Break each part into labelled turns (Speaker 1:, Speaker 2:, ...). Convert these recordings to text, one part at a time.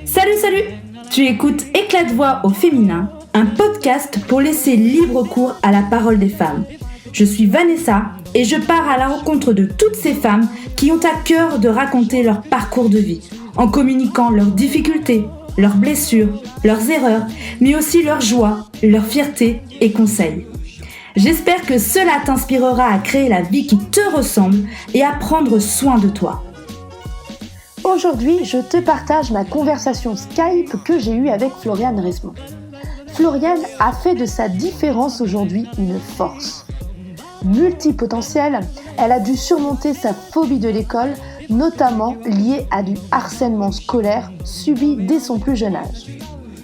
Speaker 1: Salut, salut! Tu écoutes Éclat de voix au féminin, un podcast pour laisser libre cours à la parole des femmes. Je suis Vanessa et je pars à la rencontre de toutes ces femmes qui ont à cœur de raconter leur parcours de vie, en communiquant leurs difficultés, leurs blessures, leurs erreurs, mais aussi leurs joies, leurs fiertés et conseils. J'espère que cela t'inspirera à créer la vie qui te ressemble et à prendre soin de toi. Aujourd'hui, je te partage ma conversation Skype que j'ai eue avec Floriane Resmond. Floriane a fait de sa différence aujourd'hui une force. Multipotentielle, elle a dû surmonter sa phobie de l'école, notamment liée à du harcèlement scolaire subi dès son plus jeune âge.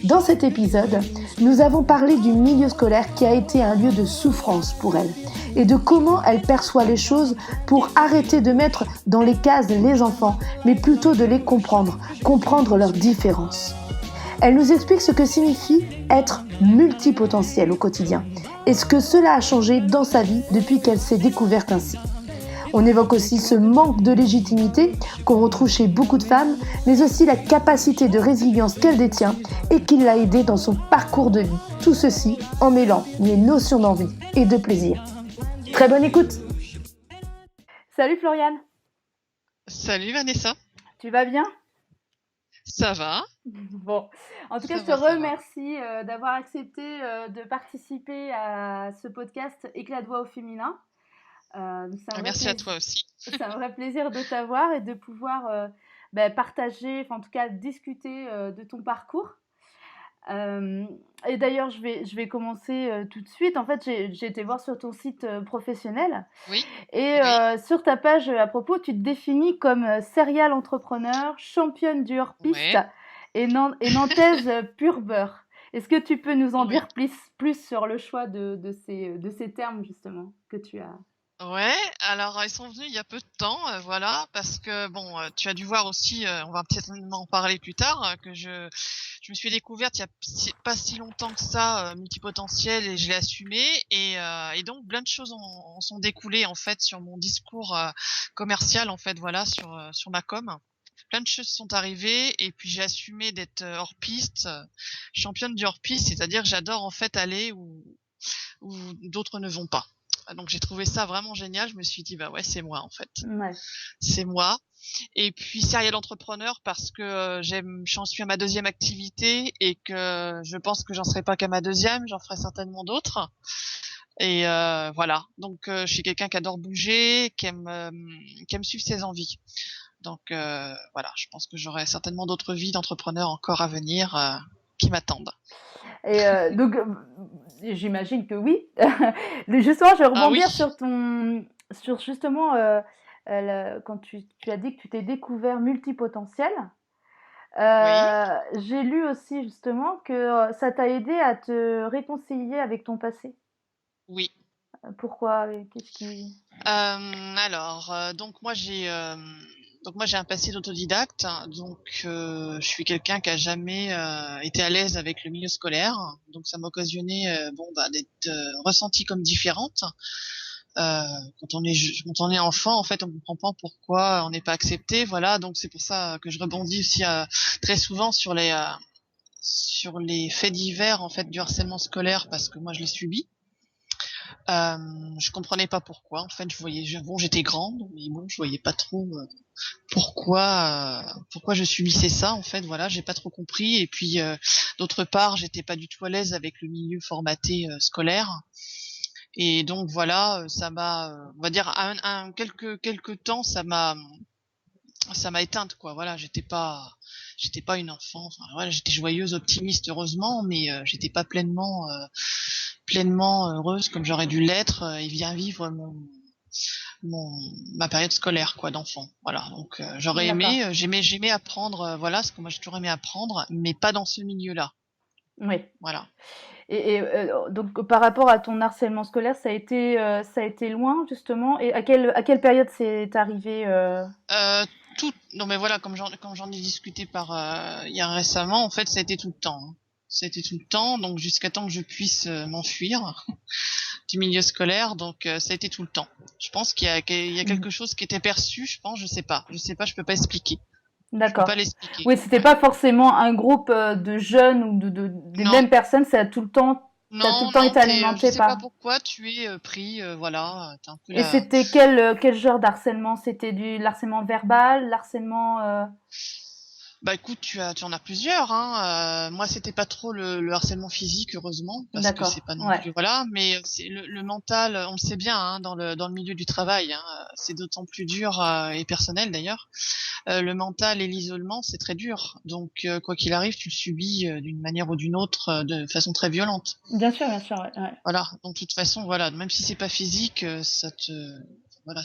Speaker 1: Dans cet épisode, nous avons parlé du milieu scolaire qui a été un lieu de souffrance pour elle et de comment elle perçoit les choses pour arrêter de mettre dans les cases les enfants, mais plutôt de les comprendre leurs différences. Elle nous explique ce que signifie être multipotentiel au quotidien et ce que cela a changé dans sa vie depuis qu'elle s'est découverte ainsi. On évoque aussi ce manque de légitimité qu'on retrouve chez beaucoup de femmes, mais aussi la capacité de résilience qu'elle détient et qui l'a aidée dans son parcours de vie. Tout ceci en mêlant les notions d'envie et de plaisir. Très bonne écoute! Salut Floriane!
Speaker 2: Salut Vanessa!
Speaker 1: Tu vas bien?
Speaker 2: Ça va?
Speaker 1: Bon, en tout cas, je te remercie d'avoir accepté de participer à ce podcast Éclat de voix au féminin.
Speaker 2: Merci à toi aussi.
Speaker 1: C'est un vrai plaisir de t'avoir et de pouvoir partager, en tout cas discuter de ton parcours. Et d'ailleurs, je vais commencer tout de suite. En fait, j'ai été voir sur ton site professionnel.
Speaker 2: Oui.
Speaker 1: Et sur ta page à propos, tu te définis comme serial entrepreneur, championne du hors-piste et nantaise pur beurre. Est-ce que tu peux nous en dire plus sur le choix de ces termes justement que tu as?
Speaker 2: Ouais, alors ils sont venus il y a peu de temps, voilà, parce que tu as dû voir aussi, on va peut-être en parler plus tard, que je me suis découverte il y a pas si longtemps que ça, multipotentielle, et je l'ai assumé, et donc plein de choses en sont découlées en fait sur mon discours commercial en fait, voilà, sur ma com. Plein de choses sont arrivées et puis j'ai assumé d'être hors piste, championne du hors piste, c'est-à-dire que j'adore en fait aller où d'autres ne vont pas. Donc j'ai trouvé ça vraiment génial, je me suis dit c'est moi en fait.
Speaker 1: Ouais.
Speaker 2: C'est moi. Et puis serial entrepreneur parce que j'en suis à ma deuxième activité et que je pense que j'en serai pas qu'à ma deuxième, j'en ferai certainement d'autres. Et voilà. Donc je suis quelqu'un qui adore bouger, qui aime suivre ses envies. Donc voilà, je pense que j'aurai certainement d'autres vies d'entrepreneur encore à venir qui m'attendent.
Speaker 1: Et donc, j'imagine que oui. Justement, je vais rebondir sur justement quand tu as dit que tu t'es découvert multipotentiel. J'ai lu aussi justement que ça t'a aidé à te réconcilier avec ton passé.
Speaker 2: Oui.
Speaker 1: Pourquoi? Qu'est-ce qui...
Speaker 2: Donc moi j'ai un passé d'autodidacte, donc je suis quelqu'un qui a jamais été à l'aise avec le milieu scolaire, donc ça m'a occasionné d'être ressentie comme différente. Quand on est enfant, en fait, on comprend pas pourquoi on n'est pas accepté, voilà, donc c'est pour ça que je rebondis aussi très souvent sur les faits divers en fait du harcèlement scolaire parce que moi je l'ai subi. Je comprenais pas pourquoi. En fait, j'étais grande, mais je voyais pas trop pourquoi je subissais ça. En fait, voilà, j'ai pas trop compris. Et puis, d'autre part, j'étais pas du tout à l'aise avec le milieu formaté scolaire. Et donc voilà, ça m'a, on va dire, quelques temps, ça m'a éteinte, quoi. Voilà, j'étais pas une enfant. Enfin, voilà, j'étais joyeuse, optimiste, heureusement, mais j'étais pas pleinement heureuse comme j'aurais dû l'être et bien vivre ma période scolaire, quoi, d'enfant. Voilà, donc j'aurais aimé, j'aimais apprendre, voilà, ce que moi j'ai toujours aimé apprendre, mais pas dans ce milieu-là.
Speaker 1: Oui.
Speaker 2: Voilà.
Speaker 1: Et donc par rapport à ton harcèlement scolaire, ça a été loin justement. Et à quelle période c'est arrivé
Speaker 2: Non mais voilà, comme j'en ai discuté hier récemment, en fait, ça a été tout le temps. Hein. Ça a été tout le temps, donc jusqu'à temps que je puisse m'enfuir du milieu scolaire, donc ça a été tout le temps. Je pense qu'il y a quelque chose qui était perçu, je pense, je sais pas, je peux pas expliquer. Je peux
Speaker 3: D'accord.
Speaker 2: pas l'expliquer.
Speaker 3: Oui, c'était
Speaker 2: Ouais.
Speaker 3: pas forcément un groupe de jeunes ou des
Speaker 2: Non,
Speaker 3: mêmes personnes, ça a tout le
Speaker 2: non,
Speaker 3: temps
Speaker 2: non,
Speaker 3: été
Speaker 2: je
Speaker 3: alimenté
Speaker 2: sais pas
Speaker 3: par.
Speaker 2: pourquoi tu es pris, voilà, t'as un peu
Speaker 3: Et
Speaker 2: la.
Speaker 3: c'était quel genre d'harcèlement? C'était du harcèlement verbal, l'harcèlement.
Speaker 2: Bah écoute, tu en as plusieurs, hein. Moi, c'était pas trop le harcèlement physique, heureusement, parce que c'est
Speaker 3: D'accord.
Speaker 2: pas non
Speaker 3: Ouais.
Speaker 2: plus, voilà. Mais c'est le mental, on le sait bien, hein, dans le milieu du travail, hein, c'est d'autant plus dur et personnel d'ailleurs. Le mental et l'isolement, c'est très dur. Donc, quoi qu'il arrive, tu le subis d'une manière ou d'une autre, de façon très violente.
Speaker 3: Bien sûr, ouais, ouais.
Speaker 2: Voilà. Donc, de toute façon, voilà, même si c'est pas physique, voilà,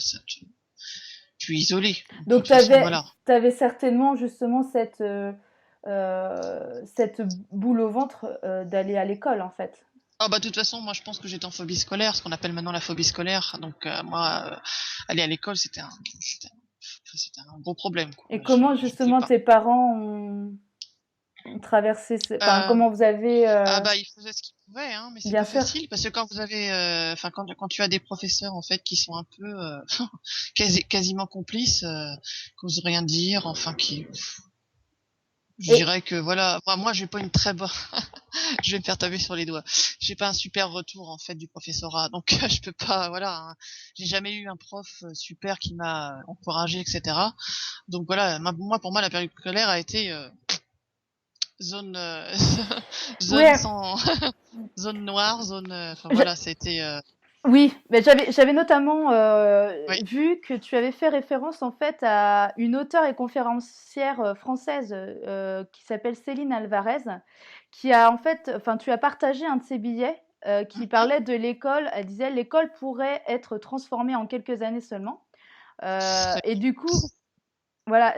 Speaker 2: tu es isolé. De
Speaker 3: Donc
Speaker 2: toute façon, voilà.
Speaker 3: t'avais certainement justement cette boule au ventre d'aller à l'école en fait.
Speaker 2: Ah bah de toute façon, moi je pense que j'étais en phobie scolaire, ce qu'on appelle maintenant la phobie scolaire. Donc moi, aller à l'école, c'était un gros problème, quoi.
Speaker 3: Et
Speaker 2: Je
Speaker 3: comment
Speaker 2: je pouvais
Speaker 3: justement
Speaker 2: pas.
Speaker 3: tes parents ont traversé enfin
Speaker 2: Euh,
Speaker 3: comment vous avez
Speaker 2: ah bah ils faisaient ce qu'ils pouvaient, hein, mais c'est
Speaker 3: bien
Speaker 2: pas
Speaker 3: sûr.
Speaker 2: facile parce que quand vous avez, enfin quand tu as des professeurs en fait qui sont un peu quasiment complices, qui osent rien dire, enfin qui, je
Speaker 3: Et
Speaker 2: dirais que voilà, moi j'ai pas une très bonne, je vais me faire taper sur les doigts. J'ai pas un super retour en fait du professorat, donc je peux pas, voilà, hein. J'ai jamais eu un prof super qui m'a encouragé, etc. Donc voilà, moi pour moi la période scolaire a été zone zone
Speaker 3: ouais,
Speaker 2: sans zone noire, zone, enfin voilà, c'était
Speaker 3: oui, mais j'avais notamment
Speaker 2: oui.
Speaker 3: vu que tu avais fait référence en fait à une auteure et conférencière française qui s'appelle Céline Alvarez, qui a en fait, enfin tu as partagé un de ses billets qui
Speaker 2: Mhm.
Speaker 3: parlait de l'école. Elle disait l'école pourrait être transformée en quelques années seulement.
Speaker 2: Très
Speaker 3: Et
Speaker 2: bien.
Speaker 3: du coup, voilà,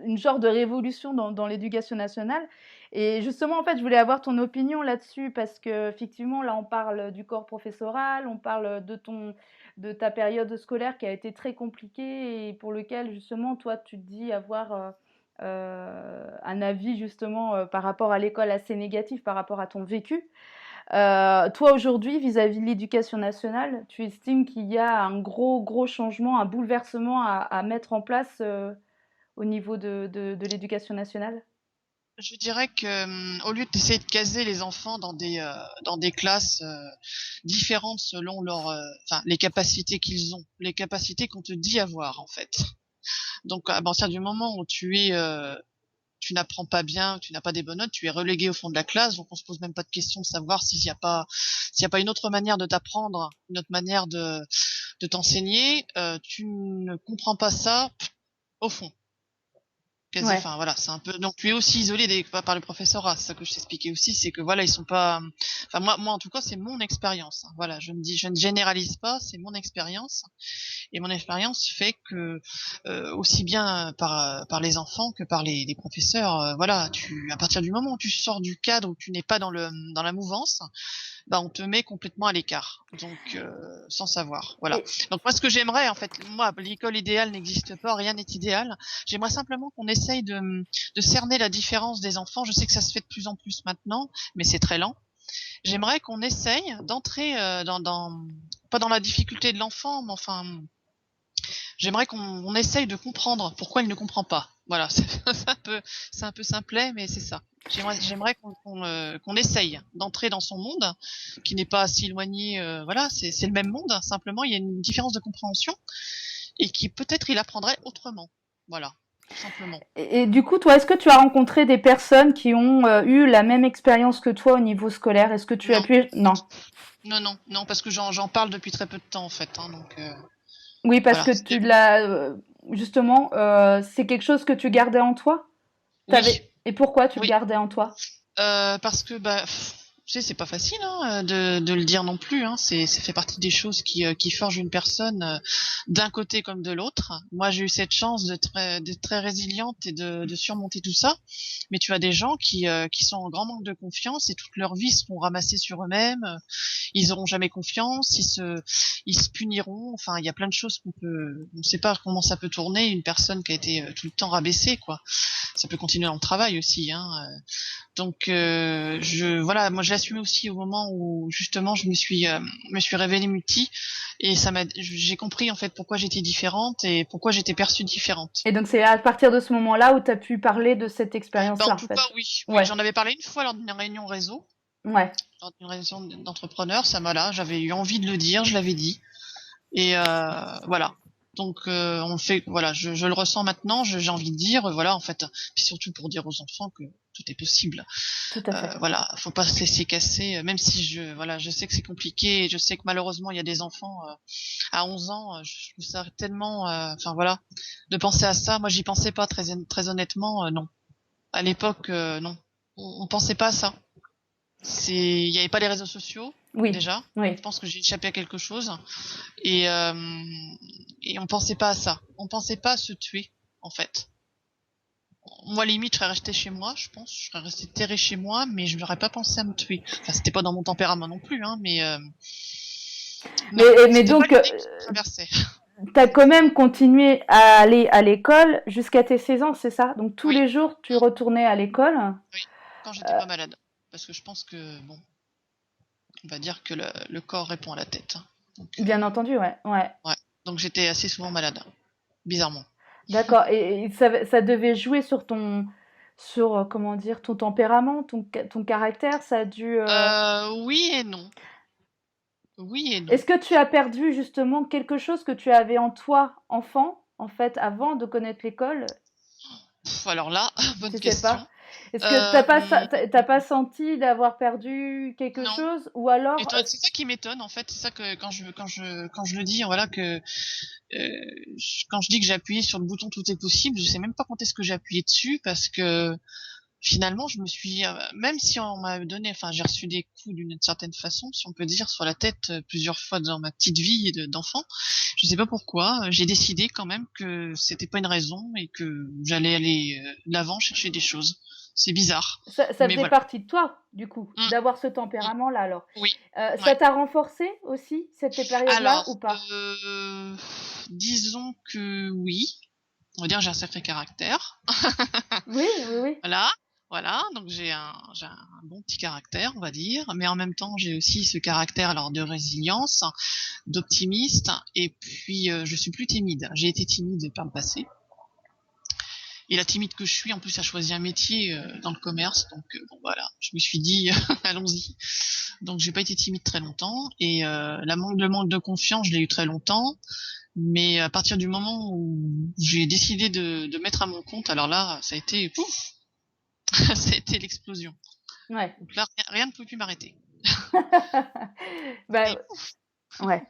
Speaker 3: une genre de révolution dans l'éducation nationale. Et justement, en fait, je voulais avoir ton opinion là-dessus parce que effectivement, là, on parle du corps professoral, on parle de ta période scolaire qui a été très compliquée et pour lequel justement, toi, tu te dis avoir un avis justement par rapport à l'école assez négatif par rapport à ton vécu. Toi, aujourd'hui, vis-à-vis de l'éducation nationale, tu estimes qu'il y a un gros changement, un bouleversement à mettre en place au niveau de l'éducation nationale?
Speaker 2: Je dirais que au lieu d'essayer de caser les enfants dans des classes différentes selon enfin les capacités qu'ils ont, les capacités qu'on te dit avoir en fait. Donc à partir du moment où tu n'apprends pas bien, tu n'as pas des bonnes notes, tu es relégué au fond de la classe, donc on se pose même pas de question de savoir s'il y a pas une autre manière de t'apprendre, une autre manière de t'enseigner, tu ne comprends pas ça au fond.
Speaker 3: Ouais,
Speaker 2: Enfin voilà, c'est un peu. Donc tu es aussi isolé par le professorat. C'est ça que je t'expliquais aussi, c'est que voilà, ils sont pas. Enfin moi en tout cas, c'est mon expérience, hein. Voilà, je ne généralise pas, c'est mon expérience. Et mon expérience fait que aussi bien par les enfants que par les professeurs, voilà, à partir du moment où tu sors du cadre, où tu n'es pas dans la mouvance, bah on te met complètement à l'écart. Donc sans savoir, voilà.
Speaker 3: et
Speaker 2: Donc moi ce que j'aimerais en fait, moi l'école idéale n'existe pas, rien n'est idéal. J'aimerais simplement qu'on essaye de cerner la différence des enfants. Je sais que ça se fait de plus en plus maintenant, mais c'est très lent. J'aimerais qu'on essaye d'entrer pas dans la difficulté de l'enfant, mais enfin j'aimerais qu'on essaye de comprendre pourquoi il ne comprend pas. Voilà, c'est un peu simplet, mais c'est ça. J'aimerais qu'on essaye d'entrer dans son monde, qui n'est pas si éloigné. Voilà, c'est le même monde. Simplement, il y a une différence de compréhension et qui peut-être il apprendrait autrement. Voilà, tout simplement.
Speaker 3: et du coup, toi, est-ce que tu as rencontré des personnes qui ont eu la même expérience que toi au niveau scolaire? Est-ce que tu as
Speaker 2: Non,
Speaker 3: pu... Non.
Speaker 2: non, parce que j'en parle depuis très peu de temps en fait. Hein, donc
Speaker 3: Oui, parce
Speaker 2: voilà.
Speaker 3: que tu l'as... justement, c'est quelque chose que tu gardais en toi?
Speaker 2: Oui,
Speaker 3: Et pourquoi tu le
Speaker 2: oui.
Speaker 3: gardais en toi?
Speaker 2: Parce que bah, tu sais, c'est pas facile hein, de le dire non plus. Hein. Ça fait partie des choses qui forgent une personne d'un côté comme de l'autre. Moi, j'ai eu cette chance d'être très résiliente et de surmonter tout ça. Mais tu as des gens qui sont en grand manque de confiance et toute leur vie seront ramassés sur eux-mêmes. Ils auront jamais confiance. Ils se puniront. Enfin, il y a plein de choses on ne sait pas comment ça peut tourner. Une personne qui a été tout le temps rabaissée, quoi. Ça peut continuer dans le travail aussi. Hein. Donc voilà, moi je l'assume aussi au moment où justement me suis révélée multi et j'ai compris en fait pourquoi j'étais différente et pourquoi j'étais perçue différente.
Speaker 3: Et donc, c'est à partir de ce moment-là où tu as pu parler de cette
Speaker 2: Bah, en
Speaker 3: expérience-là, en
Speaker 2: tout cas,
Speaker 3: fait.
Speaker 2: oui,
Speaker 3: Ouais,
Speaker 2: j'en avais parlé une fois lors d'une réunion réseau,
Speaker 3: ouais.
Speaker 2: lors d'une réunion d'entrepreneurs, j'avais eu envie de le dire, je l'avais dit. Et voilà. Donc voilà, je le ressens maintenant, j'ai envie de dire, voilà, en fait, puis surtout pour dire aux enfants que tout est possible.
Speaker 3: Tout à fait.
Speaker 2: Voilà, faut pas se laisser casser, même si voilà, je sais que c'est compliqué, et je sais que malheureusement il y a des enfants à 11 ans, je trouve ça tellement, enfin voilà, de penser à ça. Moi, j'y pensais pas très honnêtement, non. À l'époque, non, on pensait pas à ça. Il y avait pas les réseaux sociaux
Speaker 3: Oui,
Speaker 2: déjà, donc
Speaker 3: oui.
Speaker 2: je pense que j'ai échappé à quelque chose. Et, euh, et on pensait pas à ça. On pensait pas à se tuer, en fait. Moi, limite, je serais restée chez moi, je pense. Je serais restée terrée chez moi, mais je n'aurais pas pensé à me tuer. Enfin, c'était pas dans mon tempérament non plus, hein, mais
Speaker 3: Mais,
Speaker 2: non,
Speaker 3: mais
Speaker 2: c'était pas
Speaker 3: donc,
Speaker 2: l'idée qui me traversait.
Speaker 3: tu as quand même continué à aller à l'école jusqu'à tes 16 ans, c'est ça? Donc, tous
Speaker 2: Oui,
Speaker 3: les jours, tu retournais à l'école?
Speaker 2: oui, quand j'étais pas malade. Parce que je pense que, bon, on va dire que le corps répond à la tête, hein. Donc,
Speaker 3: Bien entendu, ouais, ouais.
Speaker 2: ouais. Donc j'étais assez souvent malade, bizarrement.
Speaker 3: D'accord. Et ça devait jouer sur sur, comment dire, ton tempérament, ton caractère. Ça a dû.
Speaker 2: Oui et non. Oui et non.
Speaker 3: Est-ce que tu as perdu justement quelque chose que tu avais en toi, enfant, en fait, avant de connaître l'école?
Speaker 2: Alors là, bonne
Speaker 3: Tu sais
Speaker 2: question.
Speaker 3: pas? Est-ce que
Speaker 2: Euh,
Speaker 3: t'as pas senti d'avoir perdu quelque
Speaker 2: non.
Speaker 3: chose? Ou alors,
Speaker 2: C'est ça qui m'étonne en fait, c'est ça que quand je le dis, voilà que quand je dis que j'ai appuyé sur le bouton tout est possible, je sais même pas quand est-ce que j'ai appuyé dessus parce que finalement je me suis même si on m'a donné, enfin j'ai reçu des coups d'une certaine façon, si on peut dire, sur la tête plusieurs fois dans ma petite vie d'enfant, je sais pas pourquoi, j'ai décidé quand même que c'était pas une raison et que j'allais aller de l'avant chercher des choses. C'est bizarre,
Speaker 3: ça
Speaker 2: mais
Speaker 3: faisait
Speaker 2: voilà.
Speaker 3: partie de toi, du coup,
Speaker 2: Mm,
Speaker 3: d'avoir ce
Speaker 2: mm,
Speaker 3: tempérament-là, alors.
Speaker 2: oui,
Speaker 3: Ça
Speaker 2: ouais.
Speaker 3: t'a renforcé aussi, cette période-là, ou
Speaker 2: Alors,
Speaker 3: pas?
Speaker 2: disons que oui. On va dire que j'ai un sacré caractère.
Speaker 3: Oui, oui, oui.
Speaker 2: Voilà, voilà. Donc j'ai un bon petit caractère, on va dire. Mais en même temps, j'ai aussi ce caractère alors de résilience, d'optimiste. Et puis, je suis plus timide. J'ai été timide par le passé. Et la timide que je suis, en plus, a choisi un métier dans le commerce. Donc, bon, voilà. Je me suis dit, allons-y. Donc, j'ai pas été timide très longtemps. Et le manque de confiance, je l'ai eu très longtemps. Mais à partir du moment où j'ai décidé de mettre à mon compte, alors là, ça a été pouf, ça a été l'explosion.
Speaker 3: Ouais.
Speaker 2: Donc là, rien ne pouvait plus m'arrêter.
Speaker 3: Bah,
Speaker 2: Et
Speaker 3: ouais.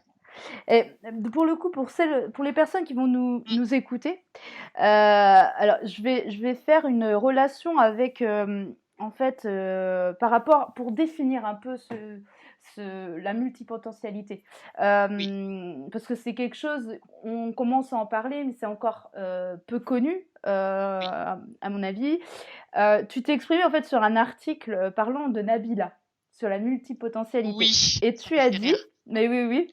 Speaker 3: Et pour le coup, pour les personnes qui vont nous écouter, alors je vais faire une relation avec, en fait, par rapport pour définir un peu la multipotentialité.
Speaker 2: oui,
Speaker 3: Parce que c'est quelque chose, on commence à en parler, mais c'est encore peu connu,
Speaker 2: oui,
Speaker 3: à mon avis. Tu t'es exprimé en fait sur un article parlant de Nabila, sur la multipotentialité.
Speaker 2: oui,
Speaker 3: Et
Speaker 2: ça
Speaker 3: tu
Speaker 2: m'a
Speaker 3: as
Speaker 2: fait
Speaker 3: dit,
Speaker 2: rire.
Speaker 3: mais oui, oui,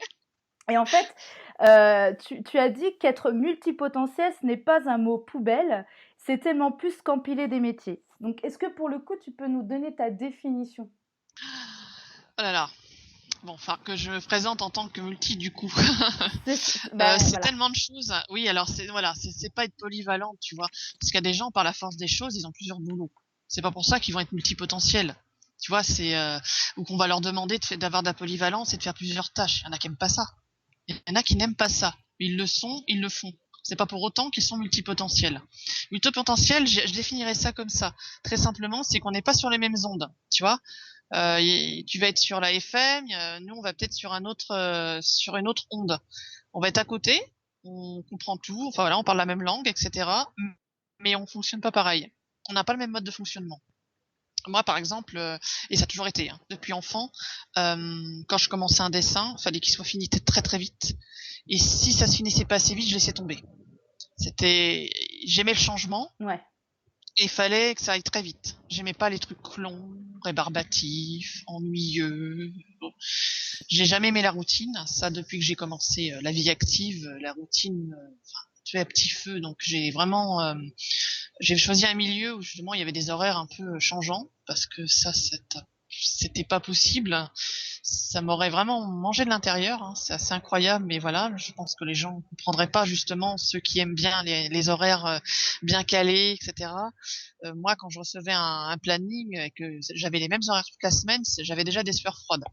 Speaker 3: et en fait, tu as dit qu'être multipotentiel, ce n'est pas un mot poubelle, c'est tellement plus qu'empiler des métiers. Donc, est-ce que pour le coup, tu peux nous donner ta définition?
Speaker 2: Oh là là. Bon, enfin que je me présente en tant que multi du coup.
Speaker 3: Ben
Speaker 2: C'est
Speaker 3: voilà.
Speaker 2: tellement de choses. Oui, alors c'est pas être polyvalente, tu vois. Parce qu'il y a des gens par la force des choses, ils ont plusieurs boulots. C'est pas pour ça qu'ils vont être multipotentiels. Tu vois, ou qu'on va leur demander d'avoir de la polyvalence et de faire plusieurs tâches. Il y en a qui aiment pas ça. Il y en a qui n'aiment pas ça. Ils le sont, ils le font. C'est pas pour autant qu'ils sont multipotentiels. Multipotentiel, je définirais ça comme ça. Très simplement, c'est qu'on n'est pas sur les mêmes ondes. Tu vois, tu vas être sur la FM, nous on va peut-être sur une autre onde. On va être à côté, on comprend tout, enfin voilà, on parle la même langue, etc. Mais on fonctionne pas pareil. On n'a pas le même mode de fonctionnement. Moi, par exemple, et ça a toujours été, hein, depuis enfant, quand je commençais un dessin, il fallait qu'il soit fini très très vite. Et si ça se finissait pas assez vite, je laissais tomber. C'était, j'aimais le changement
Speaker 3: Ouais.
Speaker 2: et il fallait que ça aille très vite. J'aimais pas les trucs longs, rébarbatifs, ennuyeux. Bon. J'ai jamais aimé la routine. Ça, depuis que j'ai commencé la vie active, la routine, tu es à petit feu. Donc j'ai vraiment j'ai choisi un milieu où justement il y avait des horaires un peu changeants parce que ça, c'était pas possible. Ça m'aurait vraiment mangé de l'intérieur, hein. C'est assez incroyable, mais voilà, je pense que les gens ne comprendraient pas justement ceux qui aiment bien les horaires bien calés, etc. Moi, quand je recevais un planning et que j'avais les mêmes horaires toute la semaine, j'avais déjà des sueurs froides.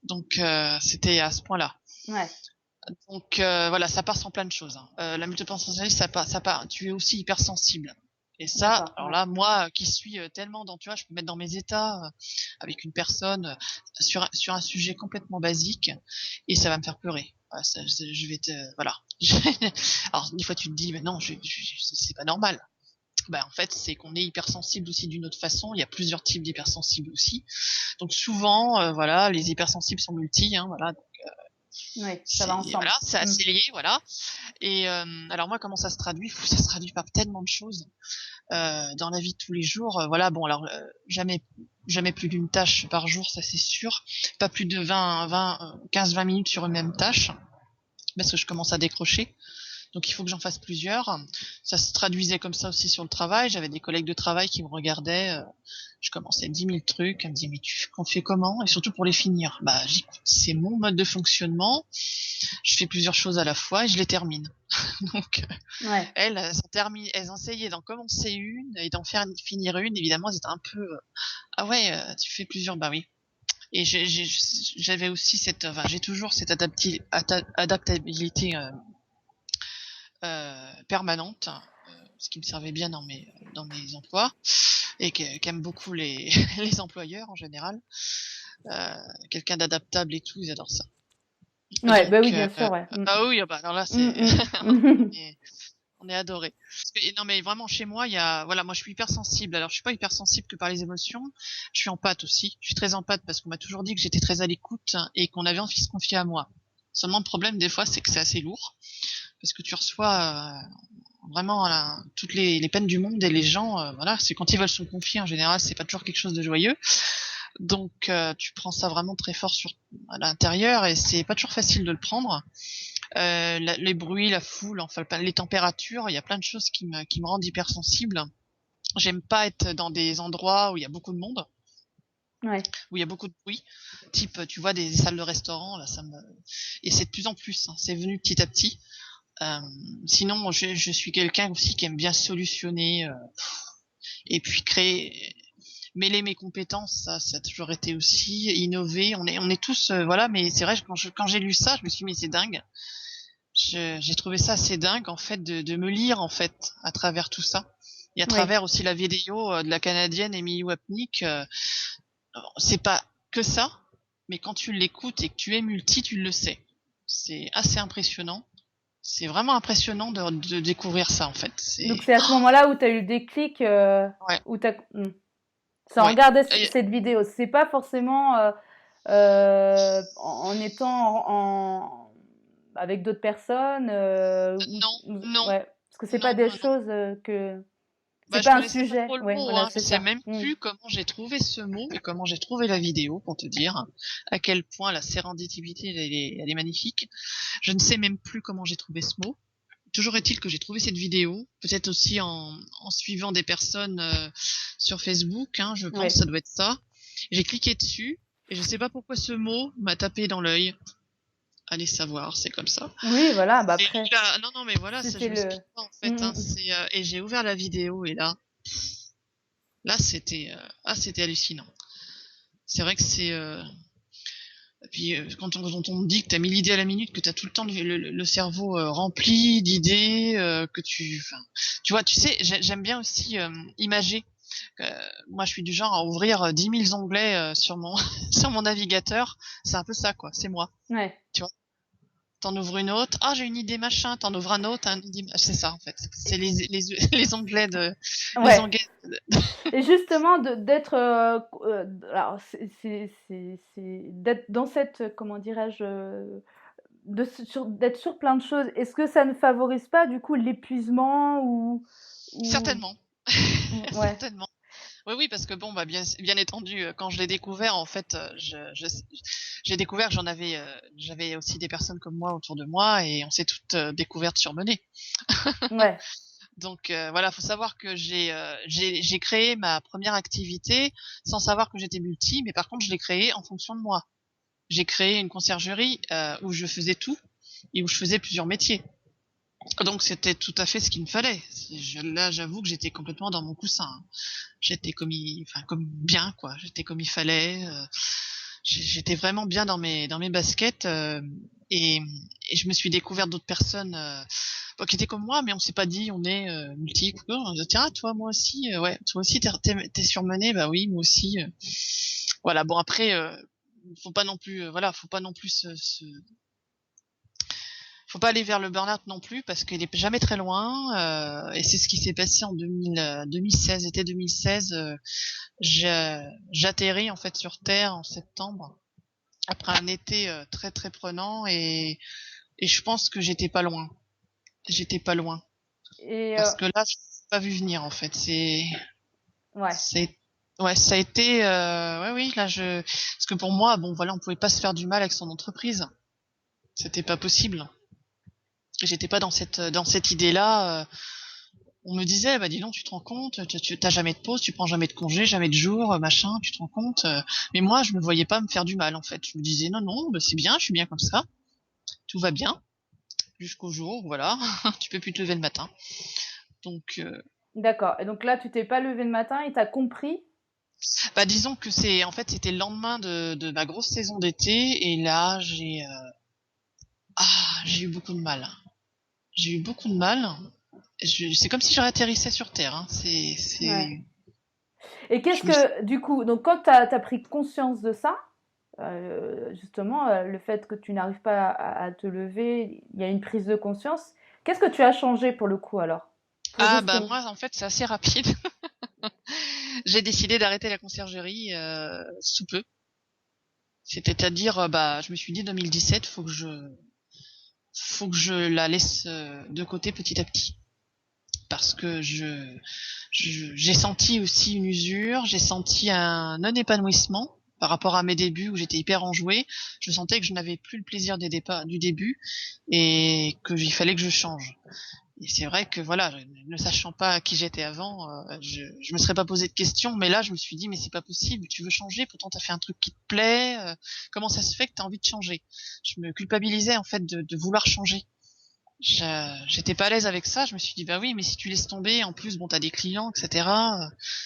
Speaker 2: Donc c'était à ce point-là.
Speaker 3: Ouais.
Speaker 2: Donc voilà, ça part sans plein de choses, hein. La multipotentialité, ça part. Tu es aussi hypersensible. Et ça,
Speaker 3: D'accord.
Speaker 2: alors
Speaker 3: Ouais.
Speaker 2: là, moi qui suis tellement dans, tu vois, je peux me mettre dans mes états avec une personne sur un sujet complètement basique et ça va me faire pleurer. Voilà, je vais te, voilà. Alors des fois tu te dis, mais non, c'est pas normal. Bah en fait, c'est qu'on est hypersensible aussi d'une autre façon. Il y a plusieurs types d'hypersensibles aussi. Donc souvent, voilà, les hypersensibles sont multi, hein, voilà.
Speaker 3: Oui, ça va ensemble.
Speaker 2: Voilà, c'est assez lié, voilà. Et alors moi, comment ça se traduit? Ça se traduit par tellement de choses dans la vie de tous les jours. Voilà, bon, alors jamais plus d'une tâche par jour, ça c'est sûr. Pas plus de 15-20 minutes sur une même tâche, parce que je commence à décrocher. Donc il faut que j'en fasse plusieurs. Ça se traduisait comme ça aussi sur le travail. J'avais des collègues de travail qui me regardaient. Je commençais 10 000 trucs. Elles me disaient, mais qu'on fait comment? Et surtout pour les finir. Bah, j'écoute, c'est mon mode de fonctionnement. Je fais plusieurs choses à la fois et je les termine. Donc,
Speaker 3: Ouais.
Speaker 2: elles essayaient d'en commencer une et d'en finir une. Évidemment, elles étaient un peu, ah ouais, tu fais plusieurs, bah oui. Et j'avais aussi j'ai toujours cette adaptabilité permanente, ce qui me servait bien dans mes emplois et qu'aiment beaucoup les, les employeurs en général. Quelqu'un d'adaptable et tout, ils adorent ça.
Speaker 3: Ouais,
Speaker 2: Donc,
Speaker 3: bah oui, bien sûr, ouais.
Speaker 2: ah oui, bah alors là, c'est, on est adoré. Non, mais vraiment, chez moi, voilà, moi, je suis hypersensible. Alors, je suis pas hypersensible que par les émotions. Je suis empathe aussi. Je suis très empathe parce qu'on m'a toujours dit que j'étais très à l'écoute et qu'on avait envie de se confier à moi. Seulement, le problème, des fois, c'est que c'est assez lourd parce que tu reçois vraiment toutes les peines du monde et les gens, voilà, c'est quand ils veulent se confier, en général, c'est pas toujours quelque chose de joyeux. Donc, tu prends ça vraiment très fort à l'intérieur et c'est pas toujours facile de le prendre. Les bruits, la foule, enfin les températures, il y a plein de choses qui me rendent hypersensible. J'aime pas être dans des endroits où il y a beaucoup de monde,
Speaker 3: Ouais.
Speaker 2: où il y a beaucoup de bruit. Type, tu vois, des salles de restaurant, là, et c'est de plus en plus, hein, c'est venu petit à petit. Sinon, je suis quelqu'un aussi qui aime bien solutionner et puis mêler mes compétences. Ça a toujours été aussi innover. On est tous, voilà, mais c'est vrai, quand j'ai lu ça, je me suis dit, mais c'est dingue. J'ai trouvé ça assez dingue en fait de me lire en fait à travers tout ça et à travers aussi la vidéo de la Canadienne Amy Wapnick. C'est pas que ça, mais quand tu l'écoutes et que tu es multi, tu le sais. C'est assez impressionnant. C'est vraiment impressionnant de découvrir ça en fait.
Speaker 3: Donc c'est à ce moment-là où tu as eu le déclic,
Speaker 2: Ouais.
Speaker 3: où tu as... Ça en regardait cette vidéo. C'est pas forcément en étant avec d'autres personnes.
Speaker 2: Non.
Speaker 3: Ouais, parce que c'est pas des choses que...
Speaker 2: Bah,
Speaker 3: C'est pas un
Speaker 2: je connaissais
Speaker 3: sujet.
Speaker 2: pas trop le
Speaker 3: Ouais,
Speaker 2: mot,
Speaker 3: voilà,
Speaker 2: hein.
Speaker 3: c'est
Speaker 2: Je sais
Speaker 3: ça.
Speaker 2: même plus comment j'ai trouvé ce mot et comment j'ai trouvé la vidéo pour te dire à quel point la sérendipité elle est magnifique. Je ne sais même plus comment j'ai trouvé ce mot. Toujours est-il que j'ai trouvé cette vidéo, peut-être aussi en suivant des personnes sur Facebook, hein, je pense, ça doit être ça. J'ai cliqué dessus et je sais pas pourquoi ce mot m'a tapé dans l'œil. Allez savoir, c'est comme ça.
Speaker 3: Oui, voilà, bah après.
Speaker 2: Non, mais voilà, ça, je m'explique pas en fait. Hein, et j'ai ouvert la vidéo et là, c'était hallucinant. C'est vrai que c'est. Puis quand on te dit que t'as 1000 idées à la minute, que t'as tout le temps le cerveau rempli d'idées, que tu vois, tu sais, j'aime bien aussi imager. Moi, je suis du genre à ouvrir 10 000 onglets sur mon sur mon navigateur. C'est un peu ça, quoi. C'est moi.
Speaker 3: Ouais.
Speaker 2: Tu vois. T'en ouvres une autre. Ah, j'ai une idée machin. T'en ouvres un autre. C'est ça, en fait. C'est les onglets de.
Speaker 3: Ouais.
Speaker 2: Les onglets
Speaker 3: Et justement, d'être. Alors, d'être dans cette. Comment dirais-je d'être sur plein de choses. Est-ce que ça ne favorise pas, du coup, l'épuisement ou...
Speaker 2: Certainement.
Speaker 3: Ouais.
Speaker 2: Certainement. Oui, parce que bon, bah bien entendu, quand je l'ai découvert, en fait, j'ai découvert que j'avais aussi des personnes comme moi autour de moi et on s'est toutes découvertes surmenées.
Speaker 3: Ouais.
Speaker 2: Donc voilà, faut savoir que j'ai créé ma première activité sans savoir que j'étais multi, mais par contre je l'ai créée en fonction de moi. J'ai créé une conciergerie où je faisais tout et où je faisais plusieurs métiers. Donc c'était tout à fait ce qu'il me fallait. Là, j'avoue que j'étais complètement dans mon coussin, hein. J'étais comme bien quoi. J'étais comme il fallait. J'étais vraiment bien dans mes baskets et, et je me suis découvert d'autres personnes bon, qui étaient comme moi, mais on s'est pas dit on est multi. On a dit tiens toi moi aussi ouais toi aussi t'es surmené bah oui moi aussi. Voilà bon après faut pas non plus voilà faut pas non plus faut pas aller vers le burn-out non plus parce qu'il est jamais très loin et c'est ce qui s'est passé en 2016 été 2016 j'atterris en fait sur Terre en septembre après un été très très prenant et je pense que j'étais pas loin
Speaker 3: Et
Speaker 2: parce que là je l'ai pas vu venir en fait
Speaker 3: ouais.
Speaker 2: c'est ouais ça a été ouais oui là je parce que pour moi bon voilà on pouvait pas se faire du mal avec son entreprise, c'était pas possible, j'étais pas dans cette idée là. On me disait, bah dis donc, tu te rends compte, tu t'as jamais de pause, tu prends jamais de congé, jamais de jour, machin, tu te rends compte. Mais moi, je me voyais pas me faire du mal, en fait. Je me disais, non, non, bah, c'est bien, je suis bien comme ça, tout va bien, jusqu'au jour, voilà, tu peux plus te lever le matin. Donc,
Speaker 3: D'accord. Et donc là, tu t'es pas levé le matin et t'as compris.
Speaker 2: bah disons que en fait, c'était le lendemain de ma grosse saison d'été, et là, j'ai eu beaucoup de mal. J'ai eu beaucoup de mal. C'est comme si je réatterrissais sur Terre, hein.
Speaker 3: Ouais. Et qu'est-ce
Speaker 2: Je me suis
Speaker 3: que, du coup, donc quand tu as pris conscience de ça, justement, le fait que tu n'arrives pas à te lever, il y a une prise de conscience. Qu'est-ce que tu as changé pour le coup alors? Pour
Speaker 2: Ah bah
Speaker 3: justement.
Speaker 2: moi en fait c'est assez rapide. J'ai décidé d'arrêter la conciergerie sous peu. C'est-à-dire bah je me suis dit 2017 faut que je la laisse de côté petit à petit parce que j'ai senti aussi une usure, j'ai senti un non-épanouissement par rapport à mes débuts où j'étais hyper enjouée. Je sentais que je n'avais plus le plaisir du début et que il fallait que je change. Et c'est vrai que voilà, ne sachant pas qui j'étais avant, je me serais pas posé de questions, mais là je me suis dit mais c'est pas possible, tu veux changer, pourtant t'as fait un truc qui te plaît, comment ça se fait que t'as envie de changer? Je me culpabilisais en fait de vouloir changer. J'étais pas à l'aise avec ça, je me suis dit bah oui mais si tu laisses tomber, en plus bon t'as des clients etc.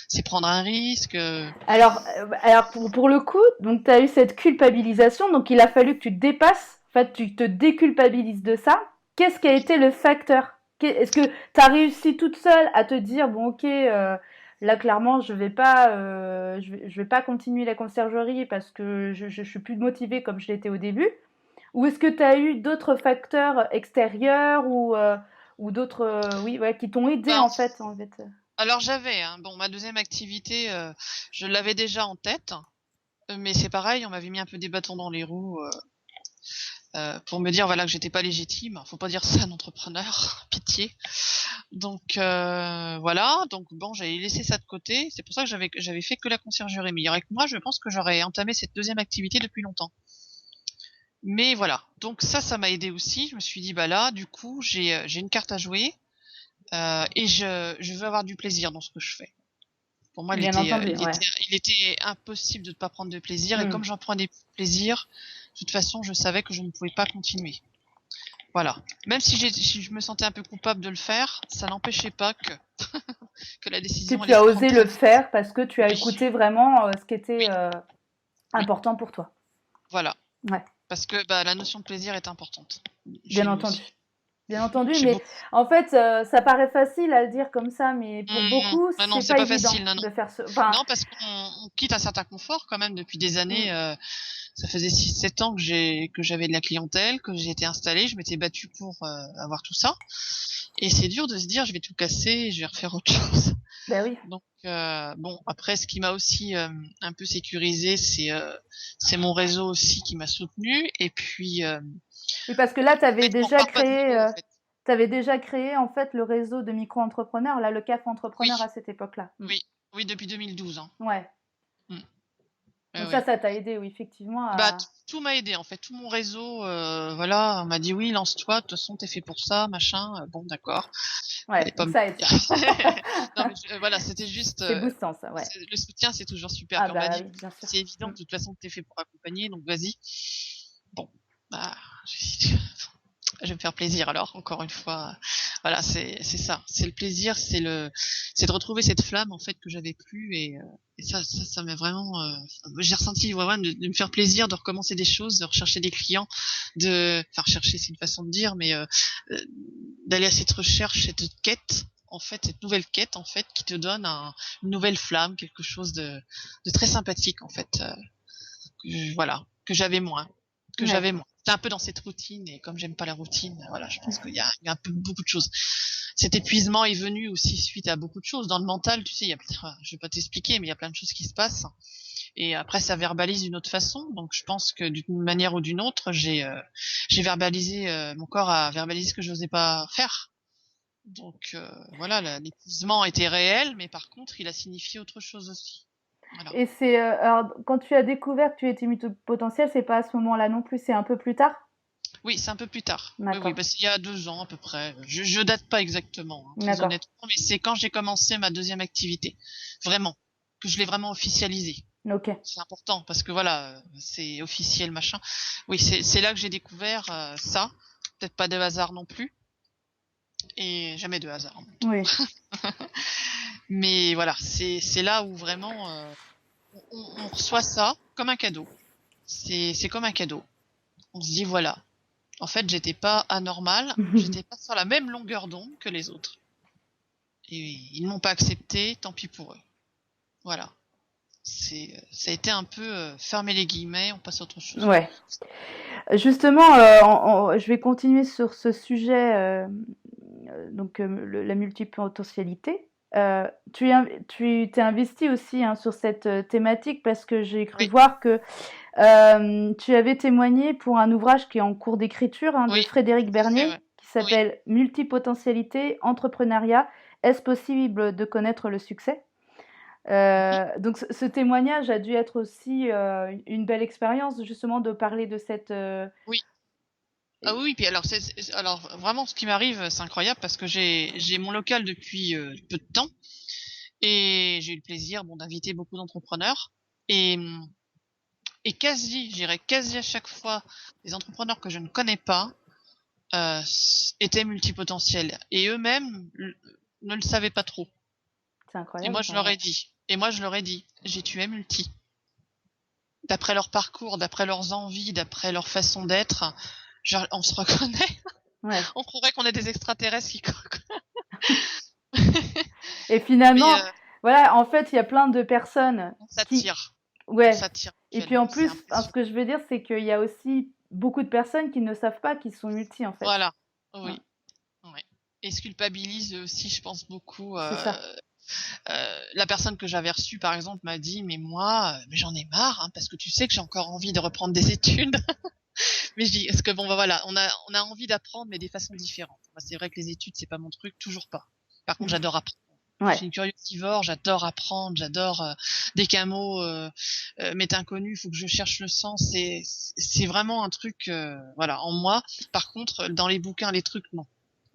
Speaker 2: C'est prendre un risque.
Speaker 3: Alors pour le coup, donc tu as eu cette culpabilisation, donc il a fallu que tu te dépasses, en fait, tu te déculpabilises de ça. Qu'est-ce qui a été le facteur? Est-ce que tu as réussi toute seule à te dire, bon ok, là clairement je vais pas continuer la conciergerie parce que je suis plus motivée comme je l'étais au début? Ou est-ce que tu as eu d'autres facteurs extérieurs ou d'autres oui, ouais, qui t'ont aidé
Speaker 2: Ben,
Speaker 3: en fait.
Speaker 2: alors j'avais hein, bon ma deuxième activité, je l'avais déjà en tête, mais c'est pareil, on m'avait mis un peu des bâtons dans les roues. Pour me dire voilà que j'étais pas légitime. Faut pas dire ça à un entrepreneur, pitié. Donc voilà, donc bon, j'avais laissé ça de côté. C'est pour ça que j'avais fait que la conciergerie. Mais il y aurait que moi, je pense que j'aurais entamé cette deuxième activité depuis longtemps. Mais voilà, donc ça m'a aidé aussi. Je me suis dit bah là, du coup, j'ai une carte à jouer et je veux avoir du plaisir dans ce que je fais. Pour moi,
Speaker 3: Bien entendu, ouais.
Speaker 2: il était impossible de ne pas prendre de plaisir. Et
Speaker 3: Hmm.
Speaker 2: comme j'en prenais plaisir, de toute façon, je savais que je ne pouvais pas continuer. Voilà. Même si je me sentais un peu coupable de le faire, ça n'empêchait pas que la
Speaker 3: Que
Speaker 2: décision
Speaker 3: tu
Speaker 2: allait se
Speaker 3: as
Speaker 2: prendre
Speaker 3: osé le
Speaker 2: très vite.
Speaker 3: faire parce que tu as
Speaker 2: Oui,
Speaker 3: écouté vraiment ce qui était
Speaker 2: oui, oui,
Speaker 3: important pour toi.
Speaker 2: voilà.
Speaker 3: Ouais,
Speaker 2: Parce que bah, la notion de plaisir est importante
Speaker 3: bien
Speaker 2: chez nous
Speaker 3: entendu.
Speaker 2: aussi.
Speaker 3: Bien entendu,
Speaker 2: Chez
Speaker 3: mais
Speaker 2: beaucoup.
Speaker 3: en fait, ça paraît facile à le dire comme ça, mais pour beaucoup,
Speaker 2: Non, non,
Speaker 3: c'est
Speaker 2: c'est
Speaker 3: pas
Speaker 2: pas
Speaker 3: évident
Speaker 2: facile. Non, non.
Speaker 3: de faire ce. Enfin,
Speaker 2: Non, parce qu'on quitte un certain confort quand même depuis des
Speaker 3: hmm.
Speaker 2: années. Ça faisait 6 7 ans que j'avais de la clientèle, que j'étais installée, je m'étais battue pour avoir tout ça. Et c'est dur de se dire je vais tout casser et je vais refaire autre chose.
Speaker 3: Ben oui.
Speaker 2: Donc bon, après ce qui m'a aussi un peu sécurisé, c'est mon réseau aussi qui m'a soutenu et puis
Speaker 3: Oui, parce que là,
Speaker 2: en fait, on repart pas de zéro en fait.
Speaker 3: t'avais déjà créé en fait le réseau de micro-entrepreneurs, là, le CAF
Speaker 2: Oui,
Speaker 3: entrepreneur à cette époque-là. Hmm.
Speaker 2: oui, oui depuis 2012 hein.
Speaker 3: Ouais.
Speaker 2: Mm. Ouais,
Speaker 3: Donc
Speaker 2: ouais.
Speaker 3: ça t'a aidé, oui, effectivement,
Speaker 2: Bah,
Speaker 3: à
Speaker 2: tout m'a aidé en fait, tout mon réseau, voilà, on m'a dit: «Oui, lance-toi, de toute façon, t'es fait pour ça, machin», bon d'accord.
Speaker 3: ouais,
Speaker 2: Fallait pas
Speaker 3: donc
Speaker 2: me
Speaker 3: ça aide.
Speaker 2: non mais voilà, c'était juste,
Speaker 3: C'est boostant ça, ouais.
Speaker 2: le soutien, c'est toujours super.
Speaker 3: Ah
Speaker 2: Puis on m'a
Speaker 3: bah
Speaker 2: dit:
Speaker 3: oui, bien sûr.
Speaker 2: «C'est évident,
Speaker 3: Mmh.
Speaker 2: de toute façon, que tu fait pour accompagner, donc vas-y». Bon, bah, je vais me faire plaisir alors, encore une fois. Voilà, c'est ça, c'est le plaisir, c'est de retrouver cette flamme en fait que j'avais plus et ça m'a vraiment, j'ai ressenti vraiment de me faire plaisir, de recommencer des choses, de rechercher des clients, enfin rechercher c'est une façon de dire, mais d'aller à cette recherche, cette quête, en fait, cette nouvelle quête en fait qui te donne une nouvelle flamme, quelque chose de très sympathique en fait, voilà, que j'avais moins.
Speaker 3: Ouais.
Speaker 2: C'était un peu dans cette routine et comme j'aime pas la routine, voilà, je pense qu'il y a un peu beaucoup de choses. Cet épuisement est venu aussi suite à beaucoup de choses. Dans le mental, tu sais, je vais pas t'expliquer, mais il y a plein de choses qui se passent. Et après, ça verbalise d'une autre façon. Donc, je pense que d'une manière ou d'une autre, j'ai verbalisé, mon corps a verbalisé ce que je n'osais pas faire. Donc, voilà, l'épuisement était réel, mais par contre, il a signifié autre chose aussi. Voilà.
Speaker 3: Et c'est alors quand tu as découvert que tu étais multipotentiel, c'est pas à ce moment-là non plus, c'est un peu plus tard?
Speaker 2: Oui, c'est un peu plus tard. Oui,
Speaker 3: D'accord,
Speaker 2: parce qu'il y a 2 ans à peu près. Je date pas exactement, hein, très
Speaker 3: d'accord.
Speaker 2: honnêtement, mais c'est quand j'ai commencé ma deuxième activité, vraiment, que je l'ai vraiment officialisé.
Speaker 3: OK.
Speaker 2: C'est important parce que voilà, c'est officiel, machin. Oui, c'est là que j'ai découvert ça. Peut-être pas de hasard non plus, et jamais de hasard en même temps.
Speaker 3: Oui.
Speaker 2: Mais voilà, c'est là où vraiment on reçoit ça comme un cadeau. C'est comme un cadeau. On se dit voilà. En fait, j'étais pas anormale, j'étais pas sur la même longueur d'onde que les autres. Et ils ne m'ont pas accepté, tant pis pour eux. Voilà. Ça a été un peu fermer les guillemets, on passe à autre chose.
Speaker 3: Ouais. Justement, je vais continuer sur ce sujet, donc la multipotentialité. Tu t'es investi aussi hein, sur cette thématique parce que j'ai cru
Speaker 2: Oui,
Speaker 3: voir que tu avais témoigné pour un ouvrage qui est en cours d'écriture hein, de
Speaker 2: oui,
Speaker 3: Frédéric
Speaker 2: tout à fait, ouais.
Speaker 3: Bernier qui
Speaker 2: Oui,
Speaker 3: s'appelle Multipotentialité, entrepreneuriat, est-ce possible de connaître le succès?
Speaker 2: mhm,
Speaker 3: Donc ce témoignage a dû être aussi une belle expérience justement de parler de cette
Speaker 2: oui. Ah oui, oui, puis alors alors vraiment ce qui m'arrive, c'est incroyable parce que j'ai mon local depuis peu de temps et j'ai eu le plaisir bon d'inviter beaucoup d'entrepreneurs et et quasi à chaque fois des entrepreneurs que je ne connais pas étaient multipotentiels et eux-mêmes ne le savaient pas trop.
Speaker 3: c'est
Speaker 2: Et
Speaker 3: incroyable
Speaker 2: moi je
Speaker 3: ça,
Speaker 2: leur ai
Speaker 3: ouais.
Speaker 2: dit. Et moi je leur ai dit, j'ai tué multi. D'après leur parcours, d'après leurs envies, d'après leur façon d'être, genre, on se reconnaît.
Speaker 3: Ouais.
Speaker 2: On croirait qu'on est des extraterrestres qui
Speaker 3: Et
Speaker 2: mais
Speaker 3: finalement, voilà, en fait, il y a plein de personnes
Speaker 2: on
Speaker 3: qui,
Speaker 2: s'attire. On
Speaker 3: ouais.
Speaker 2: s'attire
Speaker 3: Et puis en
Speaker 2: mutuellement, c'est
Speaker 3: plus, enfin, ce
Speaker 2: impressionnant.
Speaker 3: que je veux dire, c'est qu'il y a aussi beaucoup de personnes qui ne savent pas qu'ils sont multi en fait.
Speaker 2: Voilà.
Speaker 3: Ouais,
Speaker 2: Oui. Ouais. Et se culpabilise aussi, je pense beaucoup.
Speaker 3: c'est ça.
Speaker 2: La personne que j'avais reçue, par exemple, m'a dit, mais moi, mais j'en ai marre, hein, parce que tu sais que j'ai encore envie de reprendre des études. Mais je dis, est-ce que bon, bah, voilà, on a envie d'apprendre, mais des façons différentes. Moi, c'est vrai que les études, c'est pas mon truc, toujours pas. Par contre, j'adore apprendre. Je
Speaker 3: Ouais.
Speaker 2: suis une curiosivore, j'adore apprendre, j'adore dès qu'un mot m'est inconnu, il faut que je cherche le sens. C'est vraiment un truc, voilà, en moi. Par contre, dans les bouquins, les trucs, non.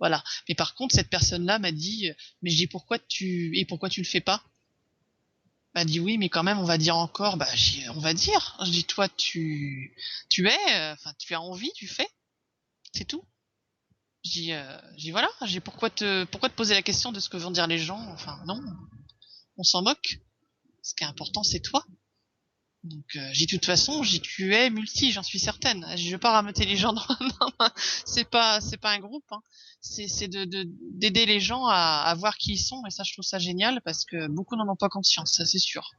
Speaker 2: Voilà. Mais par contre, cette personne-là m'a dit, mais je dis pourquoi tu le fais pas? M'a dit oui, mais quand même, on va dire encore, bah, on va dire. Je dis toi, tu es, enfin, tu as envie, tu fais, c'est tout. Je dis voilà, j'ai pourquoi te poser la question de ce que vont dire les gens? Enfin, non, on s'en moque. Ce qui est important, c'est toi. Donc, j'ai de toute façon, j'ai tu es multi, j'en suis certaine. Je vais pas rameuter les gens c'est pas un groupe, hein. C'est d'aider les gens à voir qui ils sont, et ça, je trouve ça génial parce que beaucoup n'en ont pas conscience, ça c'est sûr.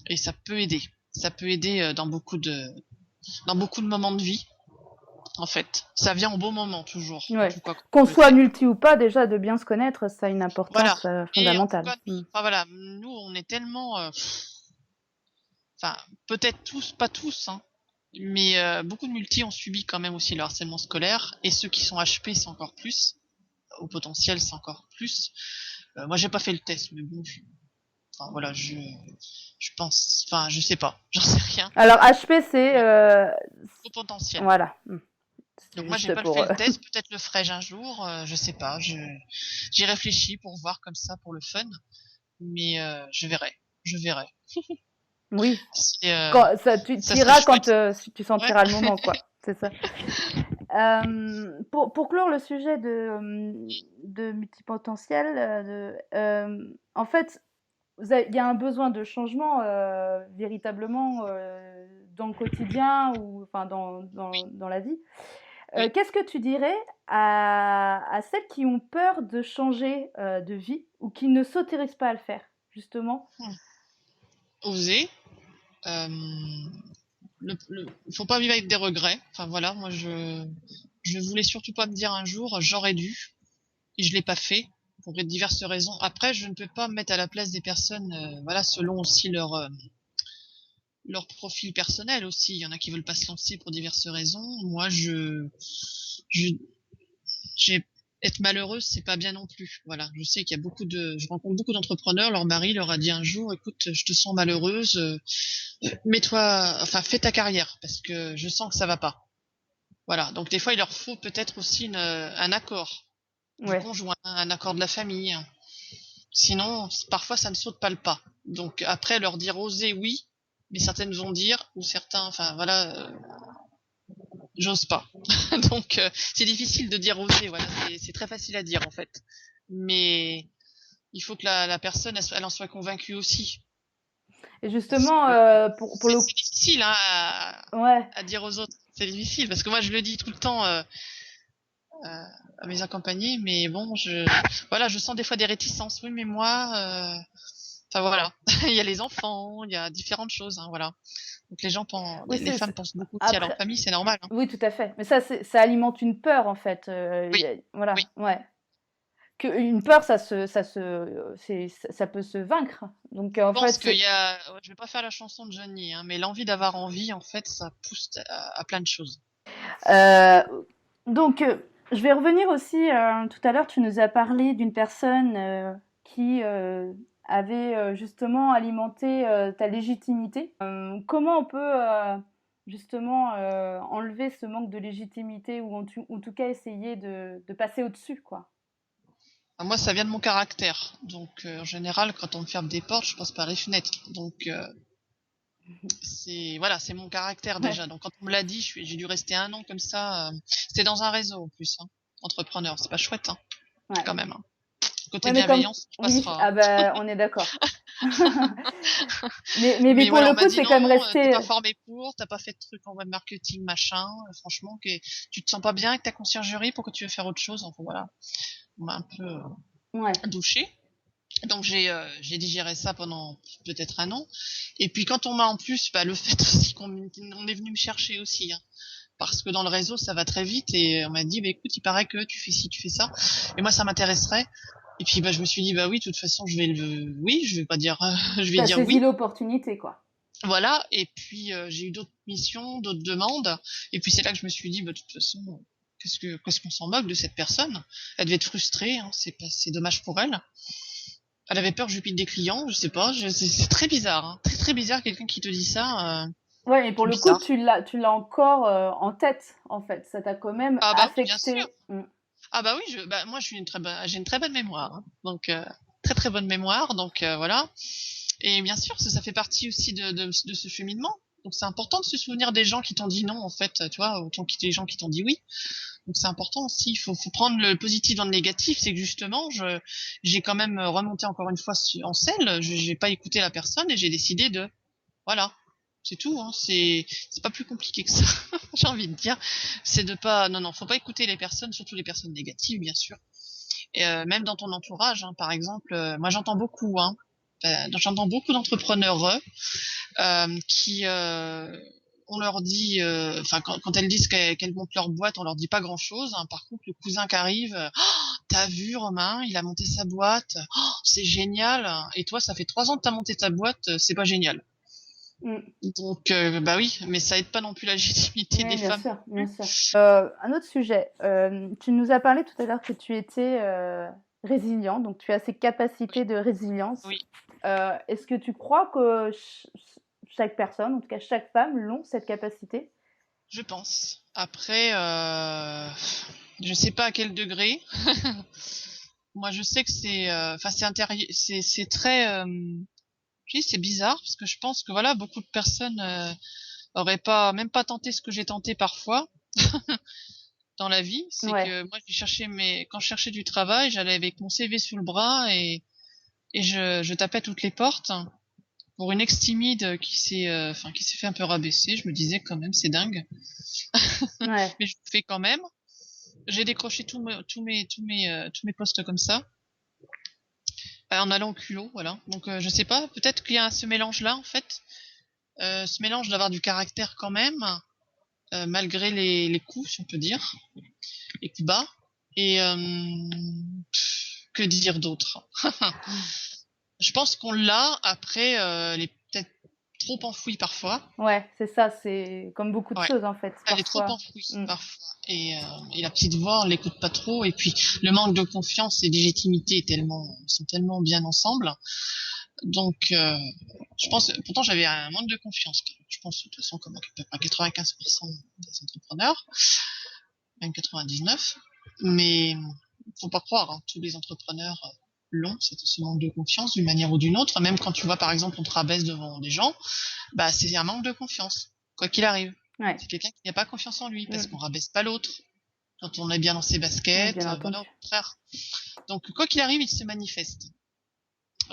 Speaker 2: Et ça peut aider. Ça peut aider dans beaucoup de moments de vie, en fait. Ça vient au bon moment, toujours, en
Speaker 3: Ouais.
Speaker 2: tout cas, quand
Speaker 3: Qu'on
Speaker 2: on le
Speaker 3: soit
Speaker 2: fait.
Speaker 3: multi ou pas, déjà de bien se connaître, ça a une
Speaker 2: Voilà.
Speaker 3: importance
Speaker 2: Et en tout
Speaker 3: fondamentale.
Speaker 2: cas,
Speaker 3: Mm.
Speaker 2: enfin voilà, nous, on est tellement, enfin, peut-être tous, pas tous, hein, mais beaucoup de multis ont subi quand même aussi le harcèlement scolaire, et ceux qui sont HP, c'est encore plus. Au potentiel, c'est encore plus. Moi, j'ai pas fait le test, mais bon, Enfin, voilà, je pense, enfin, je sais pas, j'en sais rien.
Speaker 3: Alors, HP, c'est...
Speaker 2: Au potentiel.
Speaker 3: Voilà. C'est
Speaker 2: Donc moi, j'ai
Speaker 3: juste
Speaker 2: pas
Speaker 3: pour...
Speaker 2: fait le test, peut-être le ferai-je un jour, je sais pas, j'y réfléchis pour voir comme ça, pour le fun, mais je verrai.
Speaker 3: Oui.
Speaker 2: C'est,
Speaker 3: Quand, ça, tu
Speaker 2: ça serait
Speaker 3: iras quand
Speaker 2: chouette.
Speaker 3: tu
Speaker 2: Ouais.
Speaker 3: sentiras le moment, quoi. C'est ça. Pour clore le sujet de multipotentiel, en fait, il y a un besoin de changement véritablement dans le quotidien ou enfin dans la vie.
Speaker 2: Oui.
Speaker 3: Qu'est-ce que tu dirais à celles qui ont peur de changer de vie ou qui ne s'autorisent pas à le faire, justement?
Speaker 2: Oser. Faut pas vivre avec des regrets. Enfin voilà, moi je voulais surtout pas me dire un jour j'aurais dû et je l'ai pas fait pour diverses raisons. Après, je ne peux pas me mettre à la place des personnes, voilà, selon aussi leur profil personnel aussi. Il y en a qui veulent pas se lancer pour diverses raisons. Moi, je j'ai être malheureuse, c'est pas bien non plus. Voilà, je sais qu'il y a je rencontre beaucoup d'entrepreneurs, leur mari leur a dit un jour, écoute, je te sens malheureuse, fais ta carrière parce que je sens que ça va pas. Voilà, donc des fois il leur faut peut-être aussi un accord du
Speaker 3: Ouais.
Speaker 2: conjoint, un accord de la famille. Sinon, parfois ça ne saute pas le pas. Donc après leur dire oser, oui, mais certaines vont dire ou certains, enfin voilà, j'ose pas. Donc c'est difficile de dire oser. Voilà, c'est très facile à dire en fait, mais il faut que la personne elle en soit convaincue aussi.
Speaker 3: Et
Speaker 2: Parce
Speaker 3: justement,
Speaker 2: que
Speaker 3: pour le...
Speaker 2: c'est difficile hein,
Speaker 3: Ouais.
Speaker 2: à dire aux autres. C'est difficile parce que moi je le dis tout le temps à mes accompagnés, mais bon, voilà, je sens des fois des réticences. Oui, mais moi, enfin voilà, il y a les enfants, il y a différentes choses, hein, voilà. Donc les gens pensent,
Speaker 3: Oui,
Speaker 2: les femmes pensent beaucoup aussi à leur
Speaker 3: après...
Speaker 2: famille, c'est normal. Hein.
Speaker 3: Oui, tout à fait. Mais ça alimente une peur, en fait.
Speaker 2: Oui,
Speaker 3: Voilà,
Speaker 2: oui.
Speaker 3: ouais. Une peur, ça peut se vaincre. Donc, en
Speaker 2: Je pense
Speaker 3: fait,
Speaker 2: qu'il y a, ouais, je vais pas faire la chanson de Johnny, hein, mais l'envie d'avoir envie, en fait, ça pousse à plein de choses.
Speaker 3: Euh, donc, je vais revenir aussi, tout à l'heure, tu nous as parlé d'une personne qui avait justement alimenté ta légitimité. Comment on peut justement enlever ce manque de légitimité ou en tout cas essayer de passer au-dessus, quoi?
Speaker 2: Moi, ça vient de mon caractère. Donc, en général, quand on me ferme des portes, je passe par les fenêtres. Donc, c'est mon caractère
Speaker 3: Ouais,
Speaker 2: déjà. Donc, quand on me l'a dit, j'ai dû rester un an comme ça. C'était dans un réseau en plus, hein, entrepreneur. C'est pas chouette, hein,
Speaker 3: ouais.
Speaker 2: quand même. Hein. Côté
Speaker 3: Ouais, mais comme...
Speaker 2: bienveillance, je
Speaker 3: Oui,
Speaker 2: passera.
Speaker 3: ah
Speaker 2: Hein.
Speaker 3: bah, on est d'accord. Mais
Speaker 2: Mais
Speaker 3: pour
Speaker 2: voilà,
Speaker 3: le
Speaker 2: on m'a
Speaker 3: coup,
Speaker 2: dit
Speaker 3: c'est quand même
Speaker 2: non, t'es
Speaker 3: resté...
Speaker 2: pas formé pour, t'as pas fait de trucs en web marketing, machin. Franchement, tu te sens pas bien avec ta conciergerie, pourquoi tu veux faire autre chose? Enfin voilà, on m'a un peu
Speaker 3: Ouais.
Speaker 2: douché. Donc j'ai digéré ça pendant peut-être un an. Et puis quand on m'a en plus, le fait aussi qu'on est venu me chercher aussi, hein, parce que dans le réseau ça va très vite et on m'a dit écoute il paraît que tu fais ci, tu fais ça, et moi ça m'intéresserait. Et puis je me suis dit oui de toute façon je vais pas dire je vais
Speaker 3: T'as
Speaker 2: dire
Speaker 3: saisi
Speaker 2: oui.
Speaker 3: l'opportunité, quoi.
Speaker 2: Voilà, et puis j'ai eu d'autres missions, d'autres demandes, et puis c'est là que je me suis dit de toute façon qu'est-ce qu'on s'en moque de cette personne? Elle devait être frustrée, hein, c'est dommage pour elle. Elle avait peur que je lui pique des clients, je sais pas, c'est très bizarre, hein. Très très bizarre quelqu'un qui te dit ça,
Speaker 3: Ouais, mais pour
Speaker 2: c'est
Speaker 3: le coup,
Speaker 2: bizarre.
Speaker 3: tu l'as encore en tête, en fait. Ça t'a quand même
Speaker 2: Ah bah oui, bien sûr.
Speaker 3: affecté. Mm.
Speaker 2: Ah bah oui, moi j'ai une très bonne mémoire, hein. Donc très très bonne mémoire, donc voilà. Et bien sûr, ça fait partie aussi de ce cheminement. Donc c'est important de se souvenir des gens qui t'ont dit non, en fait, tu vois, autant que des gens qui t'ont dit oui. Donc c'est important aussi, faut prendre le positif dans le négatif, c'est que justement, j'ai quand même remonté encore une fois en selle, j'ai pas écouté la personne et j'ai décidé voilà, c'est tout, hein, c'est pas plus compliqué que ça, j'ai envie de dire, c'est de pas, non, faut pas écouter les personnes, surtout les personnes négatives, bien sûr, et même dans ton entourage, hein, par exemple, moi j'entends beaucoup d'entrepreneurs qui on leur dit, quand elles disent qu'elles montent leur boîte, on leur dit pas grand chose. Hein. Par contre, le cousin qui arrive, t'as vu Romain, il a monté sa boîte, c'est génial. Et toi, ça fait 3 ans que t'as monté ta boîte, c'est pas génial.
Speaker 3: Mm.
Speaker 2: Donc, bah oui, mais ça aide pas non plus la légitimité
Speaker 3: Oui,
Speaker 2: des
Speaker 3: bien
Speaker 2: femmes.
Speaker 3: sûr, bien sûr. Un autre sujet. Tu nous as parlé tout à l'heure que tu étais résilient, donc tu as ces capacités de résilience.
Speaker 2: Oui.
Speaker 3: est-ce que tu crois que chaque personne, en tout cas chaque femme, l'ont cette capacité?
Speaker 2: Je pense. Après, je sais pas à quel degré. Moi, je sais que c'est très, je dis, c'est bizarre parce que je pense que voilà, beaucoup de personnes auraient pas, même pas tenté ce que j'ai tenté parfois dans la vie. C'est
Speaker 3: Ouais,
Speaker 2: que moi, quand je cherchais du travail, j'allais avec mon CV sous le bras et je tapais à toutes les portes pour une ex-timide qui s'est fait un peu rabaisser. Je me disais quand même, c'est dingue,
Speaker 3: ouais,
Speaker 2: mais je le fais quand même. J'ai décroché tous mes postes comme ça, en allant au culot, voilà. Donc je sais pas, peut-être qu'il y a ce mélange-là en fait, ce mélange d'avoir du caractère quand même, malgré les coups, si on peut dire, les coups bas. Et que dire d'autre? Je pense qu'on l'a. Après, elle est peut-être trop enfouie parfois.
Speaker 3: ouais, c'est ça, c'est comme beaucoup de
Speaker 2: Ouais,
Speaker 3: choses en fait,
Speaker 2: elle est trop
Speaker 3: parfois.
Speaker 2: enfouie
Speaker 3: Mmh.
Speaker 2: parfois. Et la petite voix, on l'écoute pas trop. Et puis le manque de confiance et de légitimité sont tellement bien ensemble. Donc, je pense, pourtant j'avais un manque de confiance. Je pense de toute façon comme à 95% des entrepreneurs, même 99. Mais faut pas croire, hein, tous les entrepreneurs l'ont, c'est ce manque de confiance d'une manière ou d'une autre. Même quand tu vois par exemple on te rabaisse devant des gens, bah c'est un manque de confiance, quoi qu'il arrive.
Speaker 3: Ouais,
Speaker 2: C'est quelqu'un qui n'a pas confiance en lui parce
Speaker 3: mmh,
Speaker 2: qu'on rabaisse pas l'autre. Quand on est bien dans ses
Speaker 3: ouais,
Speaker 2: baskets,
Speaker 3: bien
Speaker 2: voilà,
Speaker 3: entendu.
Speaker 2: au contraire. Donc quoi qu'il arrive, il se manifeste.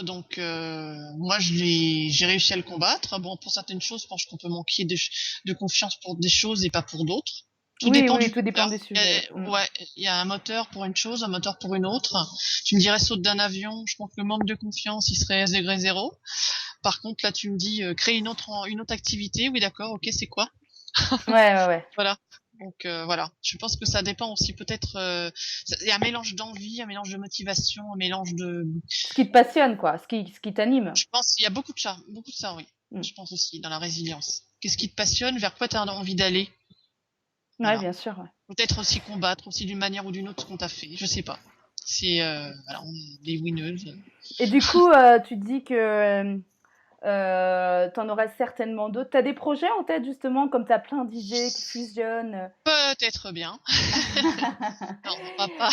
Speaker 2: Donc moi j'ai réussi à le combattre. Bon, pour certaines choses, je pense qu'on peut manquer de confiance pour des choses et pas pour d'autres. Tout
Speaker 3: Oui,
Speaker 2: dépend
Speaker 3: oui,
Speaker 2: du
Speaker 3: tout dépend
Speaker 2: moteur.
Speaker 3: du sujet, ouais. Mmh.
Speaker 2: Ouais, il y a un moteur pour une chose, un moteur pour une autre. Tu me dirais saute d'un avion, je pense que le manque de confiance, il serait à degré zéro. Par contre, là, tu me dis créer une autre activité. Oui, d'accord, ok, c'est quoi?
Speaker 3: Ouais, ouais, ouais.
Speaker 2: Voilà. Donc voilà, je pense que ça dépend aussi peut-être. Il y a un mélange d'envie, un mélange de motivation, un mélange de.
Speaker 3: Ce qui te passionne quoi, ce qui t'anime.
Speaker 2: Je pense qu'il y a beaucoup de ça, oui.
Speaker 3: Mmh.
Speaker 2: Je pense aussi dans la résilience. Qu'est-ce qui te passionne? Vers quoi tu as envie d'aller?
Speaker 3: Ouais,
Speaker 2: Voilà.
Speaker 3: bien sûr, ouais.
Speaker 2: Peut-être aussi combattre aussi d'une manière ou d'une autre ce qu'on t'a fait. Je sais pas. C'est voilà, on est des winneuses.
Speaker 3: Et du coup, tu dis que, tu en auras certainement d'autres. Tu as des projets en tête justement, comme tu as plein d'idées qui fusionnent?
Speaker 2: Peut-être bien. Non,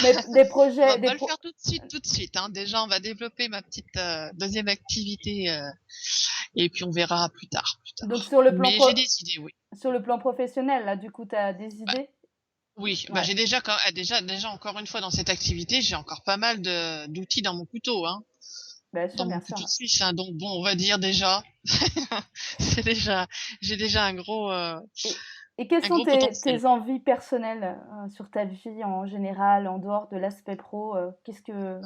Speaker 3: Mais des
Speaker 2: on va
Speaker 3: projets,
Speaker 2: pas le faire tout de suite, hein. Déjà, on va développer ma petite deuxième activité et puis on verra plus
Speaker 3: donc
Speaker 2: tard. Mais j'ai des idées, oui.
Speaker 3: sur le plan professionnel là, du coup, tu as des
Speaker 2: Bah,
Speaker 3: idées?
Speaker 2: oui, bah
Speaker 3: Ouais,
Speaker 2: déjà encore une fois dans cette activité, j'ai encore pas mal de d'outils dans mon couteau, hein, dans mon
Speaker 3: bien sûr,
Speaker 2: couteau
Speaker 3: ouais.
Speaker 2: suisse, hein. Donc bon, on va dire déjà, c'est déjà, j'ai déjà
Speaker 3: Et quelles
Speaker 2: un
Speaker 3: sont
Speaker 2: gros potentiel.
Speaker 3: tes envies personnelles, sur ta vie en général, en dehors de l'aspect pro? Qu'est-ce que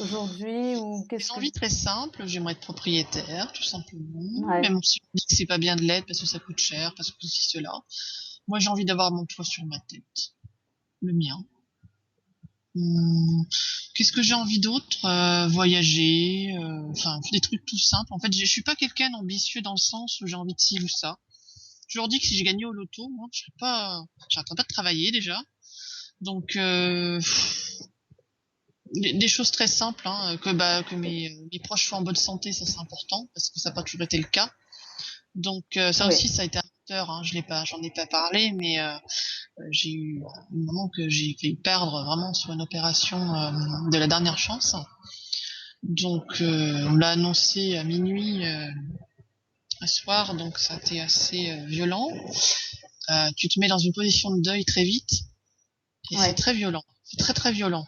Speaker 3: aujourd'hui ou
Speaker 2: Des
Speaker 3: qu'est-ce que
Speaker 2: envies très simples, j'aimerais être propriétaire, tout simplement.
Speaker 3: ouais,
Speaker 2: Même si on dit que c'est pas bien de l'aide parce que ça coûte cher, parce que ceci, cela. Moi, j'ai envie d'avoir mon toit sur ma tête, le mien. Hum, Qu'est-ce que j'ai envie d'autre? Voyager, enfin des trucs tout simples. En fait, je suis pas quelqu'un d'ambitieux dans le sens où j'ai envie de ci ou ça. Je leur dis que si j'ai gagné au loto, moi, j'arrêterais pas de travailler déjà. Donc des choses très simples, hein, que mes proches soient en bonne santé, ça c'est important parce que ça n'a pas toujours été le cas. Donc ça
Speaker 3: oui,
Speaker 2: aussi, ça a été un moteur. Hein, j'en ai pas parlé, mais j'ai eu un moment que j'ai failli perdre vraiment sur une opération de la dernière chance. Donc on l'a annoncé à minuit un soir, donc ça a été assez violent. Tu te mets dans une position de deuil très vite et c'est
Speaker 3: ouais.
Speaker 2: très violent. C'est très très violent.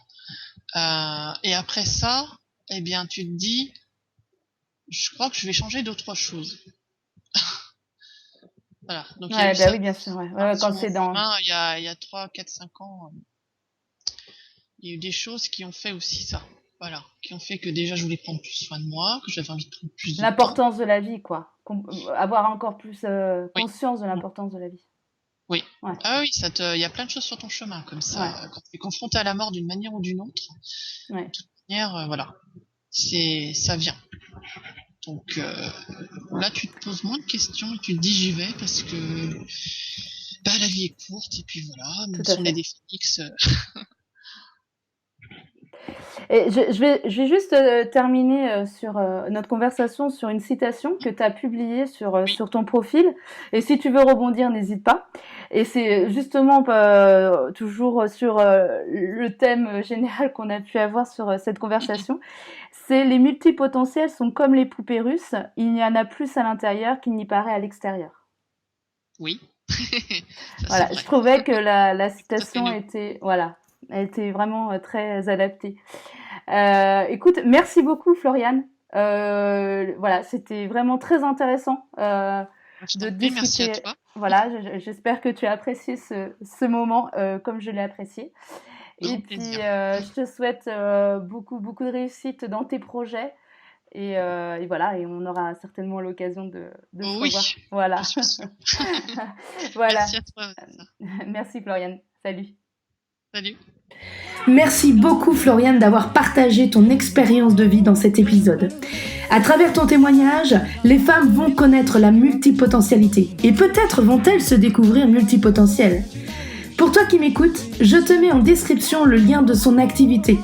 Speaker 2: Et après ça, eh bien tu te dis, je crois que je vais changer d'autre chose. Voilà. Donc il y a
Speaker 3: Ouais,
Speaker 2: eu
Speaker 3: bah,
Speaker 2: ça
Speaker 3: oui, bien sûr, ouais. Ouais,
Speaker 2: hein,
Speaker 3: ouais,
Speaker 2: sur
Speaker 3: quand
Speaker 2: mon
Speaker 3: c'est dans
Speaker 2: chemin il y a 3, 4, 5 ans. Il y a eu des choses qui ont fait aussi ça. Voilà. Qui ont fait que déjà je voulais prendre plus soin de moi, que j'avais envie de prendre plus de temps.
Speaker 3: l'importance de la vie, quoi. Avoir encore plus,
Speaker 2: Oui.
Speaker 3: conscience de l'importance de la vie.
Speaker 2: Oui.
Speaker 3: Ouais,
Speaker 2: Ah oui, il y a plein de choses sur ton chemin comme
Speaker 3: ouais,
Speaker 2: ça. Quand tu es confronté à la mort d'une manière ou d'une autre, de
Speaker 3: ouais.
Speaker 2: toute manière, voilà, ça vient. Donc là, tu te poses moins de questions et tu te dis j'y vais parce que bah, la vie est courte et puis voilà,
Speaker 3: Tout
Speaker 2: même
Speaker 3: à
Speaker 2: si on est
Speaker 3: fait.
Speaker 2: des phoenix,
Speaker 3: Et je vais juste terminer sur notre conversation sur une citation que tu as publiée sur ton profil. Et si tu veux rebondir, n'hésite pas. Et c'est justement toujours sur le thème général qu'on a pu avoir sur cette conversation. C'est les multipotentiels sont comme les poupées russes. Il y en a plus à l'intérieur qu'il n'y paraît à l'extérieur.
Speaker 2: Oui.
Speaker 3: Voilà, je trouvais que la citation était vraiment très adaptée. Écoute, merci beaucoup Floriane. Voilà, c'était vraiment très intéressant de discuter.
Speaker 2: Merci à toi.
Speaker 3: Voilà, j'espère que tu as apprécié ce moment comme je l'ai apprécié. Et puis, je te souhaite beaucoup de réussite dans tes projets. Et voilà, et on aura certainement l'occasion de se revoir. Voilà.
Speaker 2: Je suis sûre.
Speaker 3: Voilà.
Speaker 2: Merci à toi.
Speaker 3: Merci Floriane. Salut.
Speaker 2: Salut.
Speaker 1: Merci beaucoup Floriane d'avoir partagé ton expérience de vie dans cet épisode. À travers ton témoignage, les femmes vont connaître la multipotentialité et peut-être vont-elles se découvrir multipotentielles. Pour toi qui m'écoutes, je te mets en description le lien de son activité.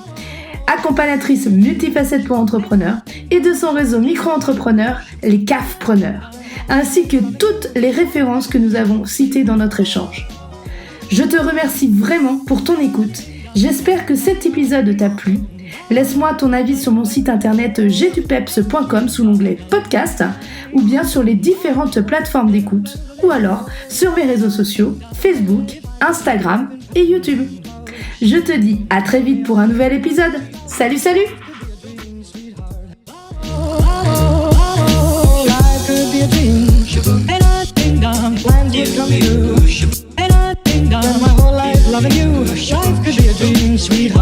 Speaker 1: Accompagnatrice multifacette pour entrepreneurs et de son réseau micro-entrepreneurs, les CAFpreneurs, ainsi que toutes les références que nous avons citées dans notre échange. Je te remercie vraiment pour ton écoute. J'espère que cet épisode t'a plu. Laisse-moi ton avis sur mon site internet jdupeps.com sous l'onglet podcast ou bien sur les différentes plateformes d'écoute ou alors sur mes réseaux sociaux Facebook, Instagram et YouTube. Je te dis à très vite pour un nouvel épisode. Salut, salut! Sweet